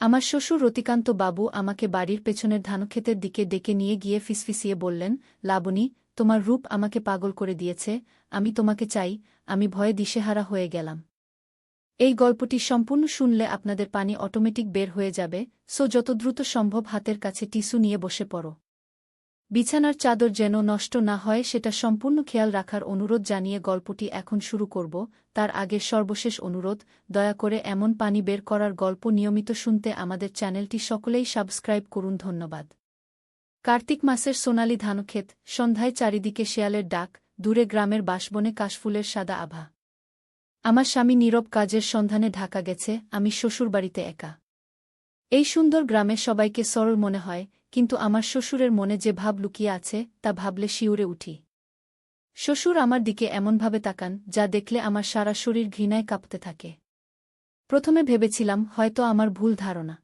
আমার শ্বশুর রতিকান্ত বাবু আমাকে বাড়ির পেছনের ধানক্ষেতের দিকে ডেকে নিয়ে গিয়ে ফিসফিসিয়ে বললেন, লাবণী, তোমার রূপ আমাকে পাগল করে দিয়েছে, আমি তোমাকে চাই। আমি ভয়ে দিশেহারা হয়ে গেলাম। এই গল্পটি সম্পূর্ণ শুনলে আপনাদের পানি অটোমেটিক বের হয়ে যাবে, সো যত দ্রুত সম্ভব হাতের কাছে টিস্যু নিয়ে বসে পড়ো। বিছানার চাদর যেন নষ্ট না হয় সেটা সম্পূর্ণ খেয়াল রাখার অনুরোধ জানিয়ে গল্পটি এখন শুরু করব। তার আগে সর্বশেষ অনুরোধ, দয়া করে এমন পানি বের করার গল্প নিয়মিত শুনতে আমাদের চ্যানেলটি সকলেই সাবস্ক্রাইব করুন। ধন্যবাদ। কার্তিক মাসের সোনালি ধানক্ষেত, সন্ধ্যায় চারিদিকে শেয়ালের ডাক, দূরে গ্রামের বাঁশবনে কাশফুলের সাদা আভা। আমার স্বামী নীরব কাজের সন্ধানে ঢাকা গেছে, আমি শ্বশুরবাড়িতে একা। এই সুন্দর গ্রামে সবাইকে সরল মনে হয়, কিন্তু আমার শ্বশুরের মনে যে ভাব লুকিয়ে আছে তা ভাবলে শিউরে উঠি। শ্বশুর আমার দিকে এমনভাবে তাকান যা দেখলে আমার সারা শরীর ঘৃণায় কাঁপতে থাকে। প্রথমে ভেবেছিলাম হয়তো আমার ভুল ধারণা,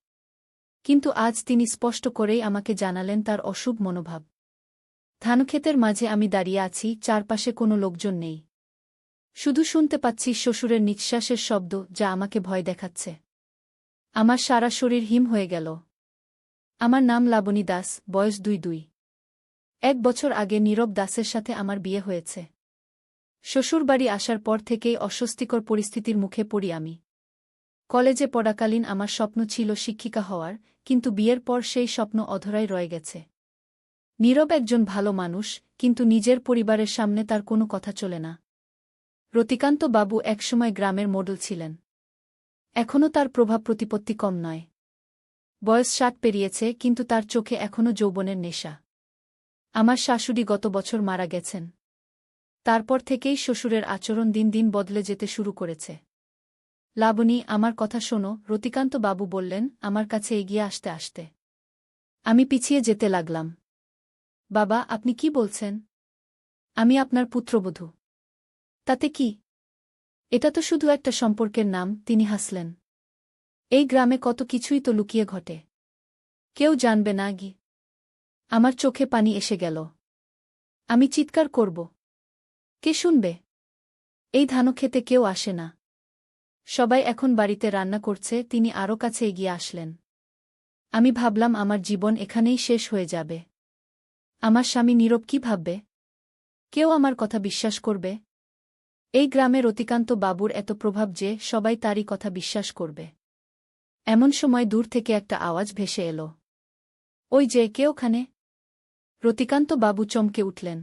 কিন্তু আজ তিনি স্পষ্ট করেই আমাকে জানালেন তার অশুভ মনোভাব। ধানক্ষেতের মাঝে আমি দাঁড়িয়ে আছি, চারপাশে কোনো লোকজন নেই। শুধু শুনতে পাচ্ছি শ্বশুরের নিঃশ্বাসের শব্দ যা আমাকে ভয় দেখাচ্ছে। আমার সারা শরীর হিম হয়ে গেল। আমার নাম লাবণী দাস, বয়স 22। 1 বছর আগে নীরব দাসের সাথে আমার বিয়ে হয়েছে। শ্বশুরবাড়ি আসার পর থেকেই অস্বস্তিকর পরিস্থিতির মুখে পড়ি আমি। কলেজে পড়াকালীন আমার স্বপ্ন ছিল শিক্ষিকা হওয়ার, কিন্তু বিয়ের পর সেই স্বপ্ন অধরাই রয়ে গেছে। নীরব একজন ভালো মানুষ, কিন্তু নিজের পরিবারের সামনে তার কোনো কথা চলে না। রতিকান্ত বাবু একসময় গ্রামের মডেল ছিলেন। এখনও তার প্রভাব প্রতিপত্তি কম নয়। বয়স 60 পেরিয়েছে, কিন্তু তার চোখে এখনও যৌবনের নেশা। আমার শাশুড়ি গত বছর মারা গেছেন। তারপর থেকেই শ্বশুরের আচরণ দিন দিন বদলে যেতে শুরু করেছে। লাবণী, আমার কথা শোনো, রতিকান্ত বাবু বললেন আমার কাছে এগিয়ে আসতে আসতে। আমি পিছিয়ে যেতে লাগলাম। বাবা, আপনি কি বলছেন? আমি আপনার পুত্রবধূ। তাতে কি? এটা তো শুধু একটা সম্পর্কের নাম। তিনি হাসলেন। এই গ্রামে কত কিছুই তো লুকিয়ে ঘটে, কেউ জানবে না গি। আমার চোখে পানি এসে গেল। আমি চিৎকার করব। কে শুনবে? এই ধানক্ষেতে কেউ আসে না। সবাই এখন বাড়িতে রান্না করছে। তিনি আরও কাছে এগিয়ে আসলেন। আমি ভাবলাম আমার জীবন এখানেই শেষ হয়ে যাবে। আমার স্বামী নীরব কি ভাববে? কেউ আমার কথা বিশ্বাস করবে? এই গ্রামে রতিকান্ত বাবুর এত প্রভাব যে সবাই তারই কথা বিশ্বাস করবে। এমন সময় দূর থেকে একটা আওয়াজ ভেসে এলো। ওই যে, কে ওখানে? রতিকান্ত বাবু চমকে উঠলেন।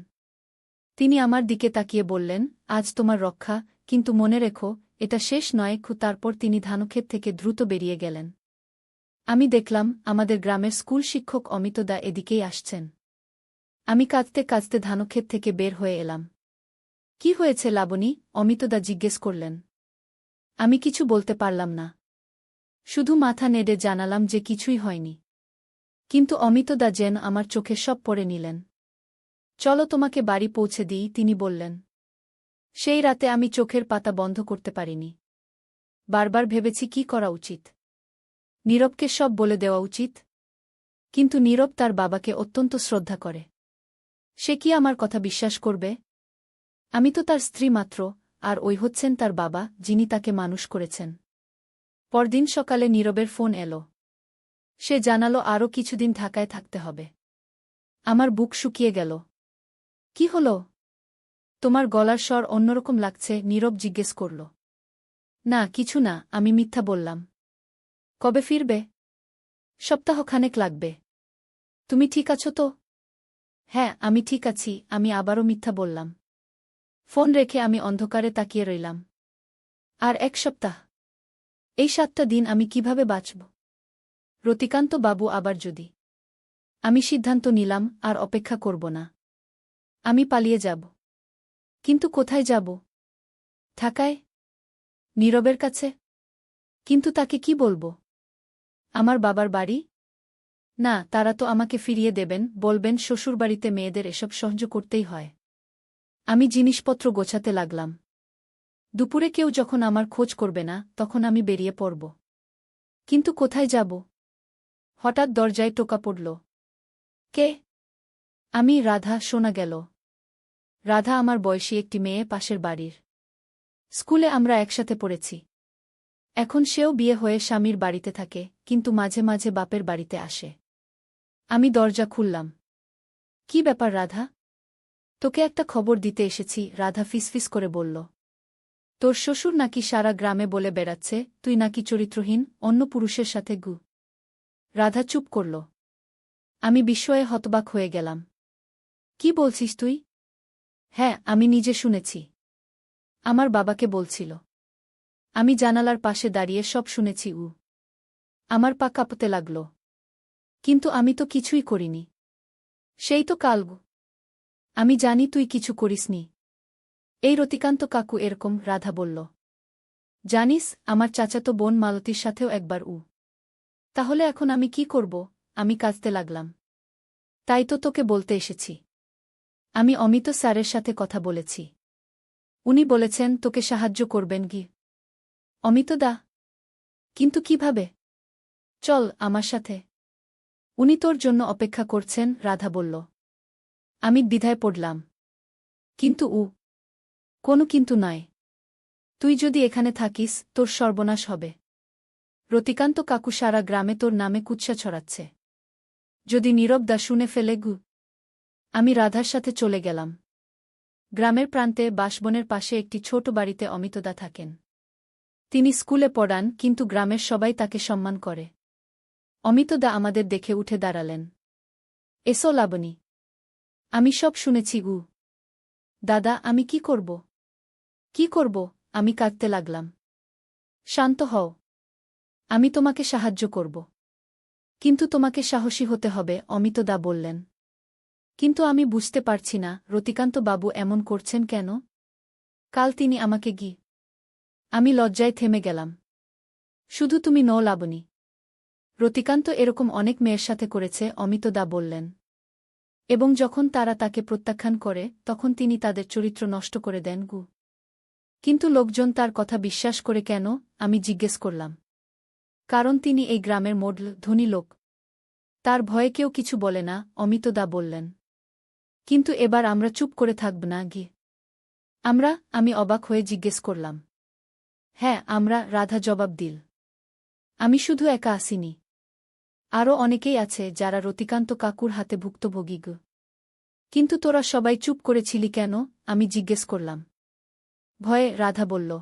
তিনি আমার দিকে তাকিয়ে বললেন, আজ তোমার রক্ষা, কিন্তু মনে রেখো, এটা শেষ নয়। তারপর তিনি ধানক্ষেত থেকে দ্রুত বেরিয়ে গেলেন। আমি দেখলাম আমাদের গ্রামের স্কুল শিক্ষক অমিতদা এদিকেই আসছেন। আমি কাঁদতে কাঁদতে ধানক্ষেত থেকে বের হয়ে এলাম। কি হয়েছে লাবণী? অমিতদা জিজ্ঞেস করলেন। আমি কিছু বলতে পারলাম না। শুধু মাথা নেড়ে জানালাম যে কিছুই হয়নি। কিন্তু অমিতদা যেন আমার চোখে সব পড়ে নিলেন। চলো তোমাকে বাড়ি পৌঁছে দিই, তিনি বললেন। সেই রাতে আমি চোখের পাতা বন্ধ করতে পারিনি। বারবার ভেবেছি কি করা উচিত। নীরবকে সব বলে দেওয়া উচিত। কিন্তু নীরব তার বাবাকে অত্যন্ত শ্রদ্ধা করে। সে কি আমার কথা বিশ্বাস করবে? আমি তো তার স্ত্রী মাত্র, আর ওই হচ্ছেন তার বাবা, যিনি তাকে মানুষ করেছেন। পরদিন সকালে নীরবের ফোন এলো। সে জানালো আরও কিছুদিন ঢাকায় থাকতে হবে। আমার বুক শুকিয়ে গেল। কি হলো? তোমার গলার স্বর অন্যরকম লাগছে, নীরব জিজ্ঞেস করল। না, কিছু না, আমি মিথ্যা বললাম। কবে ফিরবে? সপ্তাহখানেক লাগবে। তুমি ঠিক আছো তো? হ্যাঁ, আমি ঠিক আছি। আমি আবারও মিথ্যা বললাম। ফোন রেখে আমি অন্ধকারে তাকিয়ে রইলাম। আর 1 সপ্তাহ? এই 7টা দিন আমি কিভাবে বাঁচব? রতিকান্ত বাবু আবার যদি? আমি সিদ্ধান্ত নিলাম আর অপেক্ষা করব না। আমি পালিয়ে যাব। কিন্তু কোথায় যাব? ঢাকায়? নীরবের কাছে? কিন্তু তাকে কি বলবো? আমার বাবার বাড়ি? না, তারা তো আমাকে ফিরিয়ে দেবেন, বলবেন শ্বশুরবাড়িতে মেয়েদের এসব সহ্য করতেই হয়। আমি জিনিসপত্র গোছাতে লাগলাম। দুপুরে কেউ যখন আমার খোঁজ করবে না, তখন আমি বেরিয়ে পড়ব। কিন্তু কোথায় যাব? হঠাৎ দরজায় টোকা পড়ল। কে? আমি, রাধা, শোনা গেল। রাধা আমার বয়সী একটি মেয়ে, পাশের বাড়ির। স্কুলে আমরা একসাথে পড়েছি। এখন সেও বিয়ে হয়ে স্বামীর বাড়িতে থাকে, কিন্তু মাঝে মাঝে বাপের বাড়িতে আসে। আমি দরজা খুললাম। কি ব্যাপার রাধা? তোকে একটা খবর দিতে এসেছি, রাধা ফিসফিস করে বলল। তোর শ্বশুর নাকি সারা গ্রামে বলে বেড়াচ্ছে তুই নাকি চরিত্রহীন, অন্য পুরুষের সাথে গু। রাধা চুপ করল। আমি বিস্ময়ে হতবাক হয়ে গেলাম। কি বলছিস তুই? হ্যাঁ, আমি নিজে শুনেছি। আমার বাবাকে বলছিল। আমি জানালার পাশে দাঁড়িয়ে সব শুনেছি। আমার পা কাঁপতে লাগল। কিন্তু আমি তো কিছুই করিনি। সেই তো কাল। আমি জানি তুই কিছু করিসনি। এই রতিকান্ত কাকু এরকম, রাধা বলল। জানিস, আমার চাচাতো বোন মালতীর সাথেও একবার। তাহলে এখন আমি কি করব? আমি কাঁদতে লাগলাম। তাই তো তোকে বলতে এসেছি। আমি অমিত স্যারের সাথে কথা বলেছি। উনি বলেছেন তোকে সাহায্য করবেন গি। অমিতদা? কিন্তু কিভাবে? চল আমার সাথে। উনি তোর জন্য অপেক্ষা করছেন, রাধা বলল। আমি দ্বিধায় পড়লাম। কিন্তু কোনো কিন্তু নয়। তুই যদি এখানে থাকিস তোর সর্বনাশ হবে। রতিকান্ত কাকু সারা গ্রামে তোর নামে কুৎসা ছড়াচ্ছে। যদি নীরব দা শুনে ফেলে গু। আমি রাধার সাথে চলে গেলাম। গ্রামের প্রান্তে বাঁশবনের পাশে একটি ছোট বাড়িতে অমিতদা থাকেন। তিনি স্কুলে পড়ান, কিন্তু গ্রামের সবাই তাকে সম্মান করে। অমিতদা আমাদের দেখে উঠে দাঁড়ালেন। এসো লাবণী। আমি সব শুনেছি। দাদা, আমি কি করব? কি করব? আমি কাঁদতে লাগলাম। শান্ত হও। আমি তোমাকে সাহায্য করব। কিন্তু তোমাকে সাহসী হতে হবে, অমিতদা বললেন। কিন্তু আমি বুঝতে পারছি না রতিকান্ত বাবু এমন করছেন কেন? কাল তিনি আমাকে আমি লজ্জায় থেমে গেলাম। শুধু তুমি নও লাবণী। রতিকান্ত এরকম অনেক মেয়ের সাথে করেছে, অমিতদা বললেন। এবং যখন তারা তাকে প্রত্যাখ্যান করে তখন তিনি তাদের চরিত্র নষ্ট করে দেন গু। কিন্তু লোকজন তার কথা বিশ্বাস করে কেন? আমি জিজ্ঞেস করলাম। কারণ তিনি এই গ্রামের মোডল ধনী লোক। তার ভয়ে কেউ কিছু বলে না, অমিতদা বললেন। কিন্তু এবার আমরা চুপ করে থাকব না গি। আমি অবাক হয়ে জিজ্ঞেস করলাম। হ্যাঁ আমরা, রাধা জবাব দিল। আমি শুধু একা আসিনি। আরও অনেকেই আছে যারা রতিকান্ত কাকুর হাতে ভুক্তভোগী। কিন্তু তোরা সবাই চুপ করেছিলি কেন? আমি জিজ্ঞেস করলাম। ভয়ে, রাধা বলল।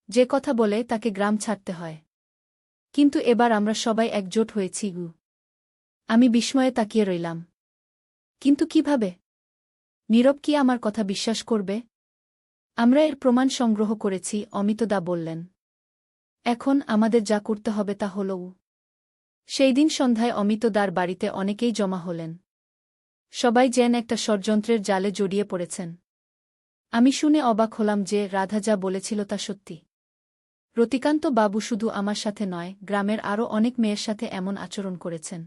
যে কথা বলে তাকে গ্রাম ছাড়তে হয়। কিন্তু এবার আমরা সবাই একজোট হয়েছি। আমি বিস্ময়ে তাকিয়ে রইলাম। কিন্তু কিভাবে? নীরব কি আমার কথা বিশ্বাস করবে? আমরা এর প্রমাণ সংগ্রহ করেছি, অমিতদা বললেন। এখন আমাদের যা করতে হবে তা হল। সেই দিন সন্ধ্যায় অমিতদার বাড়িতে অনেকেই জমা হলেন। সবাই যেন একটা ষড়যন্ত্রের জালে জড়িয়ে পড়েছেন। আমি শুনে অবাক হলাম যে রাধা যা বলেছিল তা সত্যি। রতিকান্ত বাবু শুধু আমার সাথে নয়, গ্রামের আরও অনেক মেয়ের সাথে এমন আচরণ করেছেন।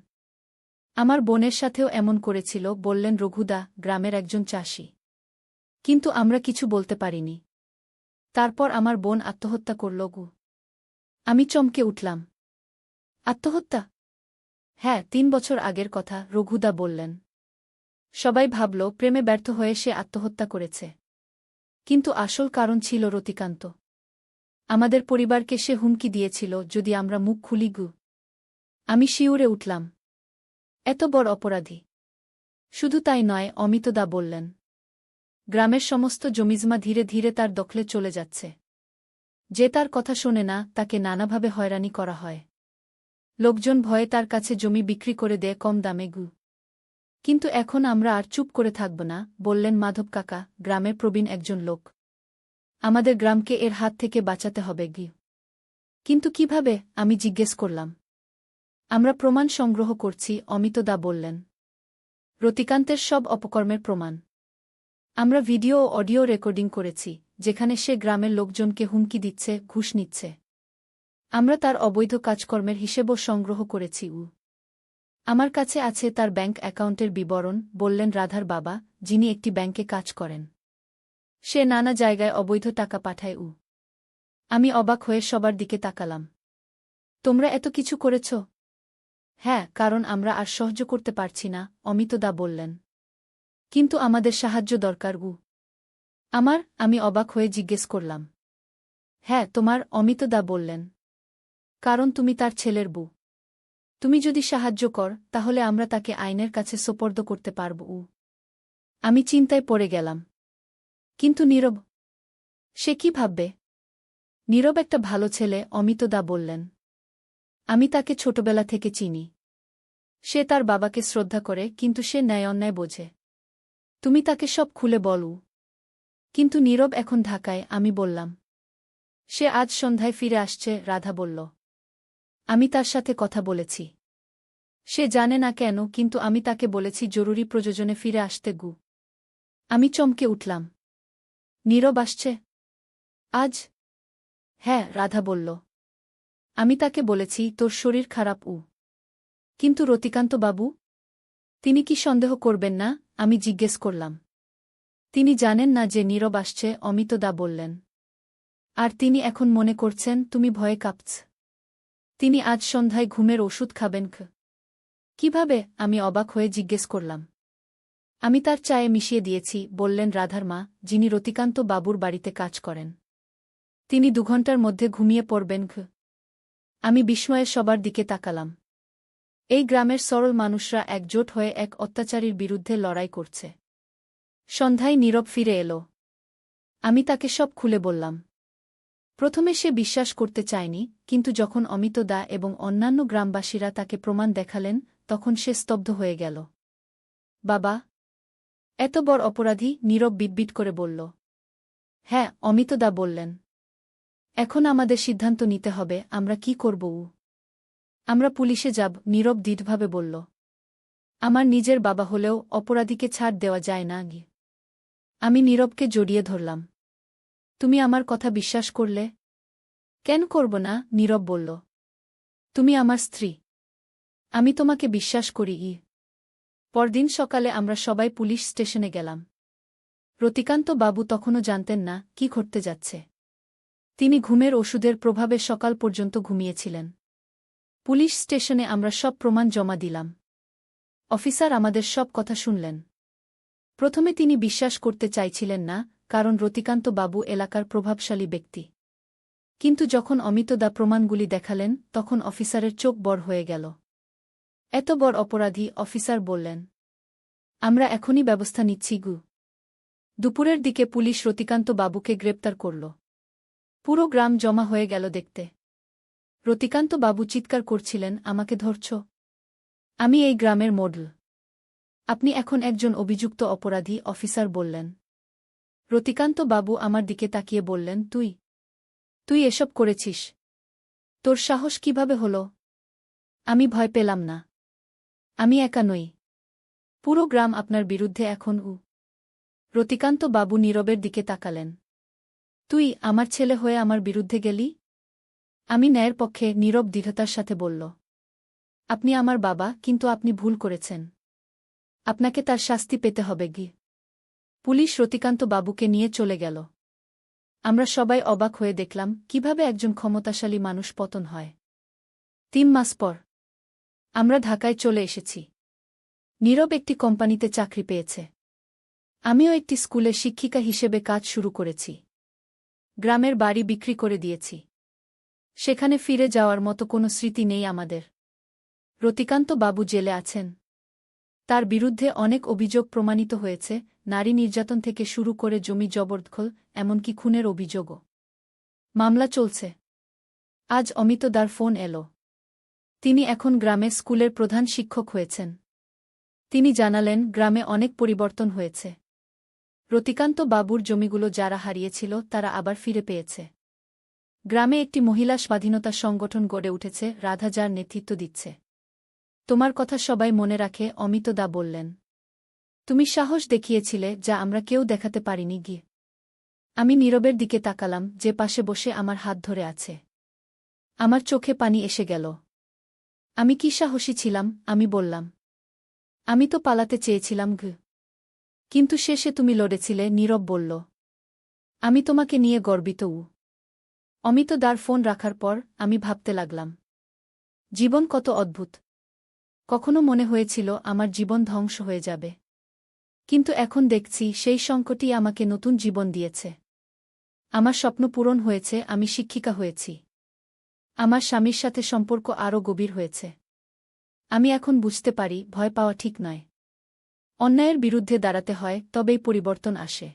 আমার বোনের সাথেও এমন করেছিল, বললেন রঘুদা, গ্রামের একজন চাষী। কিন্তু আমরা কিছু বলতে পারিনি। তারপর আমার বোন আত্মহত্যা করল। আমি চমকে উঠলাম। আত্মহত্যা? হ্যাঁ, 3 বছর আগের কথা, রঘুদা বললেন। সবাই ভাবল প্রেমে ব্যর্থ হয়ে সে আত্মহত্যা করেছে। কিন্তু আসল কারণ ছিল রতিকান্ত। আমাদের পরিবারকে সে হুমকি দিয়েছিল যদি আমরা মুখ খুলি। আমি শিউরে উঠলাম। এত বড় অপরাধী! শুধু তাই নয়, অমিতদা বললেন। গ্রামের সমস্ত জমিজমা ধীরে ধীরে তার দখলে চলে যাচ্ছে। যে তার কথা শোনে না তাকে নানাভাবে হয়রানি করা হয়। লোকজন ভয়ে তার কাছে জমি বিক্রি করে দেয় কম দামে। কিন্তু এখন আমরা আর চুপ করে থাকব না, বললেন মাধব কাকা, গ্রামের প্রবীণ একজন লোক। আমাদের গ্রামকে এর হাত থেকে বাঁচাতে হবে। কিন্তু কিভাবে? আমি জিজ্ঞেস করলাম। আমরা প্রমাণ সংগ্রহ করছি, অমিতদা বললেন। রতিকান্তের সব অপকর্মের প্রমাণ। আমরা ভিডিও ও অডিও রেকর্ডিং করেছি, যেখানে সে গ্রামের লোকজনকে হুমকি দিচ্ছে, ঘুষ নিচ্ছে। আমরা তার অবৈধ কাজকর্মের হিসেবও সংগ্রহ করেছি। আমার কাছে আছে তার ব্যাংক অ্যাকাউন্টের বিবরণ, বললেন রাধার বাবা, যিনি একটি ব্যাংকে কাজ করেন। সে নানা জায়গায় অবৈধ টাকা পাঠায়। আমি অবাক হয়ে সবার দিকে তাকালাম। তোমরা এত কিছু করেছ? হ্যাঁ, কারণ আমরা আর সহ্য করতে পারছি না, অমিতদা বললেন। কিন্তু আমাদের সাহায্য দরকার। আমি অবাক হয়ে জিজ্ঞেস করলাম। হ্যাঁ তোমার, অমিতদা বললেন। কারণ তুমি তার ছেলের বউ। তুমি যদি সাহায্য কর তাহলে আমরা তাকে আইনের কাছে সোপর্দ করতে পারব। আমি চিন্তায় পড়ে গেলাম। কিন্তু নীরব, সে কি ভাববে? নীরব একটা ভালো ছেলে, অমিতদা বললেন। আমি তাকে ছোটবেলা থেকে চিনি। সে তার বাবাকে শ্রদ্ধা করে, কিন্তু সে ন্যায় অন্যায় বোঝে। তুমি তাকে সব খুলে বলো। কিন্তু নীরব এখন ঢাকায়, আমি বললাম। সে আজ সন্ধ্যায় ফিরে আসছে, রাধা বলল। আমি তার সাথে কথা বলেছি। সে জানে না কেন, কিন্তু আমি তাকে বলেছি জরুরি প্রয়োজনে ফিরে আসতে গু। আমি চমকে উঠলাম। নীরব আসছে আজ? হ্যাঁ, রাধা বলল। আমি তাকে বলেছি তোর শরীর খারাপ। কিন্তু রতিকান্তবাবু? তিনি কি সন্দেহ করবেন না? আমি জিজ্ঞেস করলাম। তিনি জানেন না যে নীরব আসছে, অমিতদা বললেন। আর তিনি এখন মনে করছেন তুমি ভয়ে কাঁপছ। তিনি আজ সন্ধ্যায় ঘুমের ওষুধ খাবেন। কিভাবে? আমি অবাক হয়ে জিজ্ঞেস করলাম। আমি তার চায়ে মিশিয়ে দিয়েছি, বললেন রাধার মা, যিনি রতিকান্ত বাবুর বাড়িতে কাজ করেন। তিনি 2 ঘণ্টার মধ্যে ঘুমিয়ে পড়বেন। আমি বিস্ময়ে সবার দিকে তাকালাম। এই গ্রামের সরল মানুষরা একজোট হয়ে এক অত্যাচারীর বিরুদ্ধে লড়াই করছে। সন্ধ্যায় নীরব ফিরে এল। আমি তাকে সব খুলে বললাম। প্রথমে সে বিশ্বাস করতে চায়নি, কিন্তু যখন অমিতদা এবং অন্যান্য গ্রামবাসীরা তাকে প্রমাণ দেখালেন, তখন সে স্তব্ধ হয়ে গেল। বাবা, এত বড় অপরাধী? নীরব বিটবিট করে বলল। হ্যাঁ, অমিতদা বললেন। এখন আমাদের সিদ্ধান্ত নিতে হবে, আমরা কি করব। আমরা পুলিশে যাব, নীরব দৃঢ়ভাবে বলল। আমার নিজের বাবা হলেও অপরাধীকে ছাড় দেওয়া যায় না। আমি নীরবকে জড়িয়ে ধরলাম। তুমি আমার কথা বিশ্বাস করলে? কেন করব না? নীরব বলল। তুমি আমার স্ত্রী। আমি তোমাকে বিশ্বাস করি। পরদিন সকালে আমরা সবাই পুলিশ স্টেশনে গেলাম। রতিকান্ত বাবু তখনও জানতেন না কি ঘটতে যাচ্ছে। তিনি ঘুমের ওষুধের প্রভাবে সকাল পর্যন্ত ঘুমিয়েছিলেন। পুলিশ স্টেশনে আমরা সব প্রমাণ জমা দিলাম। অফিসার আমাদের সব কথা শুনলেন। প্রথমে তিনি বিশ্বাস করতে চাইছিলেন না, কারণ রতিকান্ত বাবু এলাকার প্রভাবশালী ব্যক্তি। কিন্তু যখন অমিতদা প্রমাণগুলি দেখালেন, তখন অফিসারের চোখ বড় হয়ে গেল। এত বড় অপরাধী, অফিসার বললেন। আমরা এখনই ব্যবস্থা নিচ্ছি। দুপুরের দিকে পুলিশ রতিকান্ত বাবুকে গ্রেপ্তার করল। পুরো গ্রাম জমা হয়ে গেল দেখতে। রতিকান্ত বাবু চিৎকার করছিলেন, আমাকে ধরছ? আমি এই গ্রামের মডেল। আপনি এখন একজন অভিযুক্ত অপরাধী, অফিসার বললেন। রতিকান্ত বাবু আমার দিকে তাকিয়ে বললেন, তুই এসব করেছিস? তোর সাহস কিভাবে হলো? আমি ভয় পেলাম না। আমি একা নই। পুরো গ্রাম আপনার বিরুদ্ধে এখন। রতিকান্ত বাবু নীরবের দিকে তাকালেন। তুই আমার ছেলে হয়ে আমার বিরুদ্ধে গেলি? আমি ন্যায়ের পক্ষে, নীরব দৃঢ়তার সাথে বলল। আপনি আমার বাবা, কিন্তু আপনি ভুল করেছেন। আপনাকে তার শাস্তি পেতে হবে। পুলিশ রতিকান্ত বাবুকে নিয়ে চলে গেল। আমরা সবাই অবাক হয়ে দেখলাম কিভাবে একজন ক্ষমতাশালী মানুষ পতন হয়। 3 মাস পর আমরা ঢাকায় চলে এসেছি। নীরব একটি কোম্পানিতে চাকরি পেয়েছে। আমিও একটি স্কুলে শিক্ষিকা হিসেবে কাজ শুরু করেছি। গ্রামের বাড়ি বিক্রি করে দিয়েছি। সেখানে ফিরে যাওয়ার মতো কোনো স্মৃতি নেই আমাদের। রতিকান্ত বাবু জেলে আছেন। তার বিরুদ্ধে অনেক অভিযোগ প্রমাণিত হয়েছে, নারী নির্যাতন থেকে শুরু করে জমি জবরদখল, এমনকি খুনের অভিযোগও। মামলা চলছে। আজ অমিতদার ফোন এল। তিনি এখন গ্রামে স্কুলের প্রধান শিক্ষক হয়েছেন। তিনি জানালেন গ্রামে অনেক পরিবর্তন হয়েছে। রতিকান্ত বাবুর জমিগুলো যারা হারিয়েছিল তারা আবার ফিরে পেয়েছে। গ্রামে একটি মহিলা স্বাধীনতা সংগঠন গড়ে উঠেছে, রাধা যার নেতৃত্ব দিচ্ছে। তোমার কথা সবাই মনে রাখে, অমিতদা বললেন। তুমি সাহস দেখিয়েছিলে যা আমরা কেউ দেখাতে পারিনি। আমি নীরবের দিকে তাকালাম, যে পাশে বসে আমার হাত ধরে আছে। আমার চোখে পানি এসে গেল। আমি কি সাহসী ছিলাম, আমি বললাম। আমি তো পালাতে চেয়েছিলাম। কিন্তু শেষে তুমি লড়েছিলে, নীরব বলল। আমি তোমাকে নিয়ে গর্বিত। অমিতদার ফোন রাখার পর আমি ভাবতে লাগলাম। জীবন কত অদ্ভুত। কখনো মনে হয়েছিল আমার জীবন ধ্বংস হয়ে যাবে। কিন্তু এখন দেখছি সেই সংকটই আমাকে নতুন জীবন দিয়েছে। আমার স্বপ্ন পূরণ হয়েছে, আমি শিক্ষিকা হয়েছি। আমার স্বামীর সাথে সম্পর্ক আরও গভীর হয়েছে। আমি এখন বুঝতে পারি ভয় পাওয়া ঠিক নয়। অন্যায়ের বিরুদ্ধে দাঁড়াতে হয়, তবেই পরিবর্তন আসে।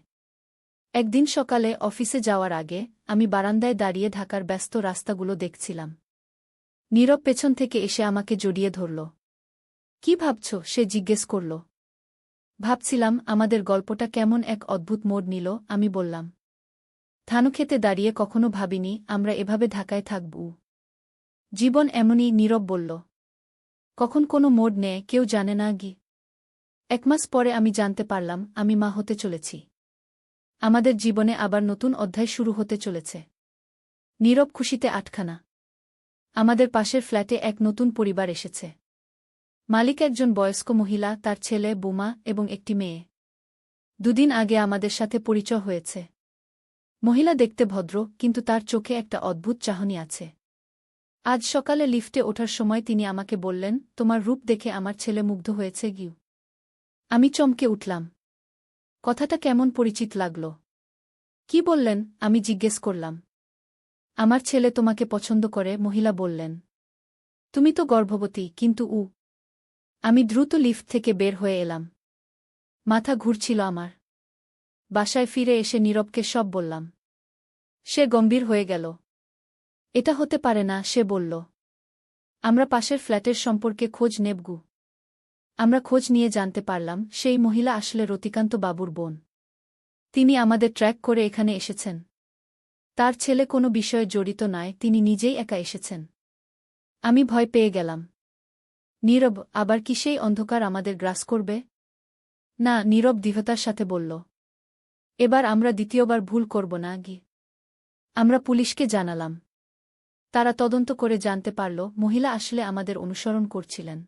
একদিন সকালে অফিসে যাওয়ার আগে আমি বারান্দায় দাঁড়িয়ে ঢাকার ব্যস্ত রাস্তাগুলো দেখছিলাম। নীরব পেছন থেকে এসে আমাকে জড়িয়ে ধরল। কি ভাবছ? সে জিজ্ঞেস করল। ভাবছিলাম আমাদের গল্পটা কেমন এক অদ্ভুত মোড় নিল। আমি বললাম, ধানক্ষেতে দাঁড়িয়ে কখনো ভাবিনি আমরা এভাবে ঢাকায় থাকব। জীবন এমনই। নীরব বলল, কখন কোনো মোড় নেয় কেউ জানে না গি। 1 মাস পরে আমি জানতে পারলাম আমি মা হতে চলেছি। আমাদের জীবনে আবার নতুন অধ্যায় শুরু হতে চলেছে। নীরব খুশিতে আটখানা। আমাদের পাশের ফ্ল্যাটে এক নতুন পরিবার এসেছে। মালিক একজন বয়স্ক মহিলা, তার ছেলে, বৌমা এবং একটি মেয়ে। 2 দিন আগে আমাদের সাথে পরিচয় হয়েছে। মহিলা দেখতে ভদ্র, কিন্তু তার চোখে একটা অদ্ভুত চাহনি আছে। আজ সকালে লিফটে ওঠার সময় তিনি আমাকে বললেন, তোমার রূপ দেখে আমার ছেলে মুগ্ধ হয়েছে গিউ। আমি চমকে উঠলাম। কথাটা কেমন পরিচিত লাগল। কি বললেন? আমি জিজ্ঞেস করলাম। আমার ছেলে তোমাকে পছন্দ করে, মহিলা বললেন। তুমি তো গর্ভবতী। কিন্তু আমি দ্রুত লিফট থেকে বের হয়ে এলাম। মাথা ঘুরছিল আমার। বাসায় ফিরে এসে নীরবকে সব বললাম। সে গম্ভীর হয়ে গেল। এটা হতে পারে না, সে বলল। আমরা পাশের ফ্ল্যাটের সম্পর্কে খোঁজ নেবগু। আমরা খোঁজ নিয়ে জানতে পারলাম সেই মহিলা আসলে রতিকান্ত বাবুর বোন। তিনি আমাদের ট্র্যাক করে এখানে এসেছেন। তার ছেলে কোনো বিষয়ে জড়িত নয়, তিনি নিজেই একা এসেছেন। আমি ভয় পেয়ে গেলাম। নীরব, আবার কি সেই অন্ধকার আমাদের গ্রাস করবে? না, নীরব দৃঢ়তার সাথে বলল। এবার আমরা দ্বিতীয়বার ভুল করব না গি। আমরা পুলিশকে জানালাম। তারা তদন্ত করে জানতে পারল মহিলা আসলে আমাদের অনুসরণ করছিলেন।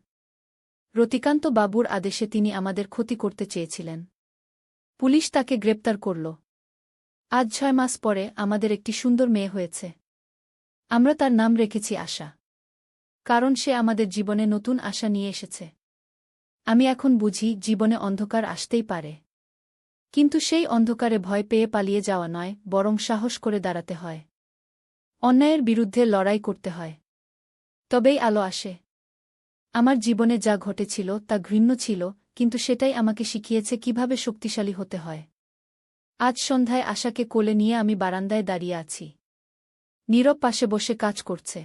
রতিকান্ত বাবুর আদেশে তিনি আমাদের ক্ষতি করতে চেয়েছিলেন। পুলিশ তাকে গ্রেপ্তার করল। আজ 6 মাস পরে আমাদের একটি সুন্দর মেয়ে হয়েছে। আমরা তার নাম রেখেছি আশা। কারণ সে আমাদের জীবনে নতুন আশা নিয়ে এসেছে। আমি এখন বুঝি জীবনে অন্ধকার আসতেই পারে। কিন্তু সেই অন্ধকারে ভয় পেয়ে পালিয়ে যাওয়া নয়, বরং সাহস করে দাঁড়াতে হয়। অন্যায়ের বিরুদ্ধে লড়াই করতে হয়। তবেই আলো আসে। আমার জীবনে যা ঘটেছিল তা ঘৃণ্য ছিল, কিন্তু সেটাই আমাকে শিখিয়েছে কিভাবে শক্তিশালী হতে হয়। আজ সন্ধ্যায় আশাকে কোলে নিয়ে আমি বারান্দায় দাঁড়িয়ে আছি। নীরব পাশে বসে কাজ করছে।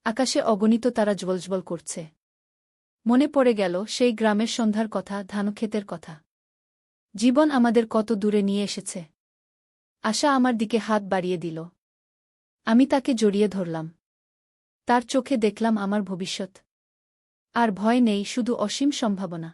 আকাশে অগণিত তারা জ্বলজ্বল করছে। মনে পড়ে গেল সেই গ্রামের সন্ধ্যার কথা, ধানক্ষেতের কথা। জীবন আমাদের কত দূরে নিয়ে এসেছে। আশা আমার দিকে হাত বাড়িয়ে দিল। আমি তাকে জড়িয়ে ধরলাম। তার চোখে দেখলাম আমার ভবিষ্যৎ। আর ভয় নেই, শুধু অসীম সম্ভাবনা।